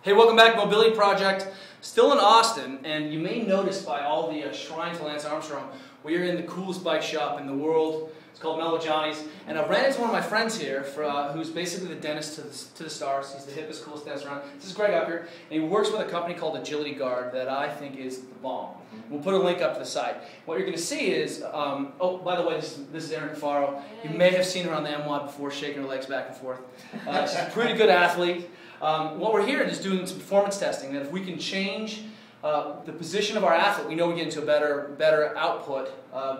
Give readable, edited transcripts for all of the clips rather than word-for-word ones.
Hey, welcome back, Mobility Project. Still in Austin, and you may notice by all the shrine to Lance Armstrong, we are in the coolest bike shop in the world. It's called MobilityWOD, and I've ran into one of my friends here, who's basically the dentist to the stars. He's the hippest, coolest dentist around. This is Greg up here, and he works with a company called Agility Guard that I think is the bomb. We'll put a link up to the site. What you're going to see is, oh, by the way, this is Erin Cafaro. You may have seen her on the MobilityWOD before, shaking her legs back and forth. She's a pretty good athlete. What we're here is doing some performance testing, that if we can change the position of our athlete, we know we get into a better output,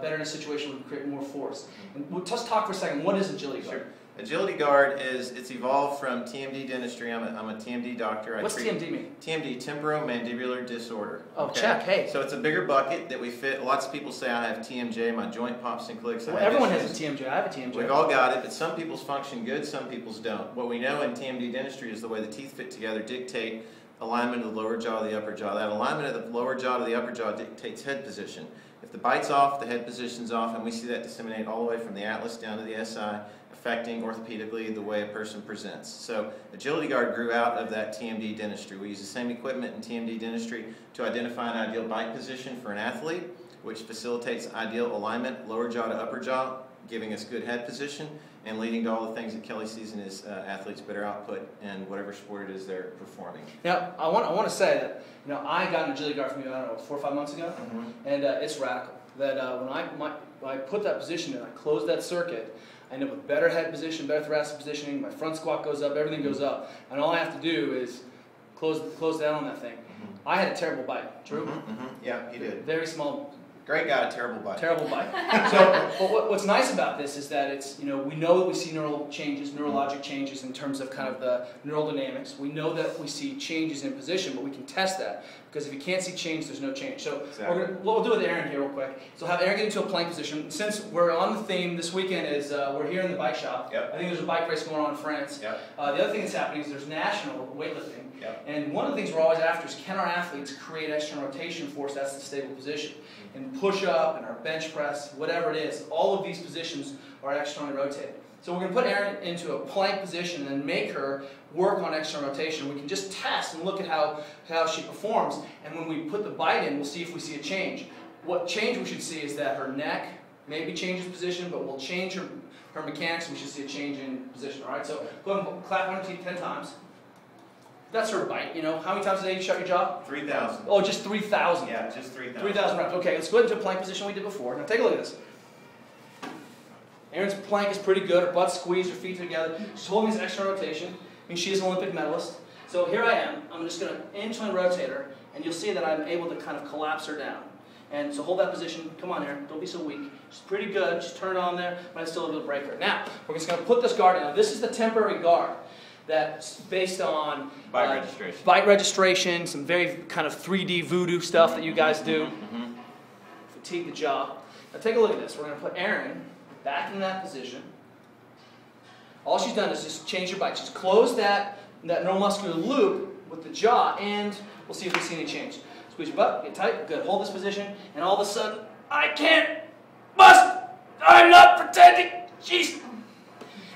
better in a situation where we can create more force. And we'll just talk for a second, what is Agility Guard? Sure. Agility Guard it's evolved from TMD dentistry. I'm a TMD doctor. What's TMD mean? TMD, temporomandibular disorder. Oh, okay. Check, hey. So it's a bigger bucket that we fit. Lots of people say I have TMJ, my joint pops and clicks. Well, everyone has a TMJ, I have a TMJ. We've all got it, but some people's function good, some people's don't. What we know in TMD dentistry is the way the teeth fit together dictate alignment of the lower jaw to the upper jaw. That alignment of the lower jaw to the upper jaw dictates head position. If the bite's off, the head position's off, and we see that disseminate all the way from the atlas down to the SI, affecting orthopedically the way a person presents. So Agility Guard grew out of that TMD dentistry. We use the same equipment in TMD dentistry to identify an ideal bite position for an athlete, which facilitates ideal alignment, lower jaw to upper jaw, giving us good head position, and leading to all the things that Kelly sees in his athletes' better output in whatever sport it is they're performing. Now, I want to say that I got an Agility Guard from you, I don't know, 4 or 5 months ago, and it's radical. That when I put that position in, I closed that circuit, I end up with better head position, better thoracic positioning, my front squat goes up, everything goes up, and all I have to do is close down on that thing. I had a terrible bite, true? Yeah, you did. Very small. Great guy, terrible bite. Terrible bite. So, what's nice about this is that it's, we know that we see neurologic changes in terms of kind of the neural dynamics. We know that we see changes in position, but we can test that because if you can't see change, there's no change. So, what we'll do with Erin here real quick. So, have Erin get into a plank position. Since we're on the theme this weekend is we're here in the bike shop. Yep. I think there's a bike race going on in France. Yep. The other thing that's happening is there's national weightlifting. Yep. And one of the things we're always after is can our athletes create external rotation force that's the stable position. And push up and our bench press, whatever it is, all of these positions are externally rotated. So we're going to put Erin into a plank position and make her work on external rotation. We can just test and look at how she performs. And when we put the bite in, we'll see if we see a change. What change we should see is that her neck maybe changes position, but we'll change her mechanics and we should see a change in position. All right, so go ahead and clap on her teeth 10 times. That's her bite, How many times a day you shut your jaw? 3,000. Oh, just 3,000. Yeah, just 3,000. 3,000 reps. Okay, let's go into a plank position we did before. Now take a look at this. Erin's plank is pretty good. Her butt's squeezed, her feet together. She's holding this external rotation. I mean, she is an Olympic medalist. So here I am. I'm just going to internally rotate her, and you'll see that I'm able to kind of collapse her down. And so hold that position. Come on, Erin. Don't be so weak. She's pretty good. Just turn it on there, but I still have to break her. Now, we're just going to put this guard in. Now, this is the temporary guard that's based on bike registration, some very kind of 3D voodoo stuff that you guys do. Fatigue the jaw. Now take a look at this. We're going to put Erin back in that position. All she's done is just change her bite. She's closed that neuromuscular loop with the jaw, and we'll see if we see any change. Squeeze your butt, get tight, good. Hold this position, and all of a sudden, I'm not pretending. Jeez.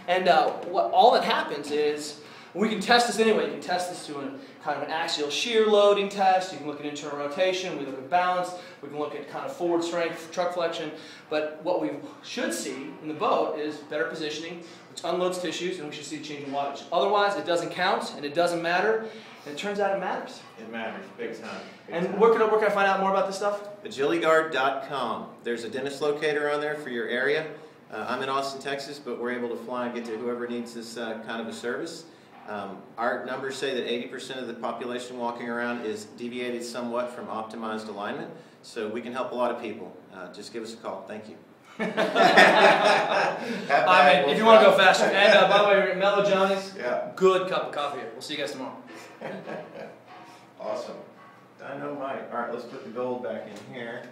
And all that happens is, we can test this anyway. You can test this to a kind of an axial shear loading test. You can look at internal rotation. We look at balance. We can look at kind of forward strength, truck flexion. But what we should see in the boat is better positioning, which unloads tissues, and we should see a change in wattage. Otherwise, it doesn't count, and it doesn't matter. And it turns out it matters. It matters, big time. And where can I find out more about this stuff? AgilityGuard.com. There's a dentist locator on there for your area. I'm in Austin, Texas, but we're able to fly and get to whoever needs this kind of a service. Our numbers say that 80% of the population walking around is deviated somewhat from optimized alignment, so we can help a lot of people. Just give us a call. Thank you. If you want to go faster. And by the way, MobilityWOD's, good cup of coffee here. We'll see you guys tomorrow. Awesome. Dynamite. All right, let's put the gold back in here.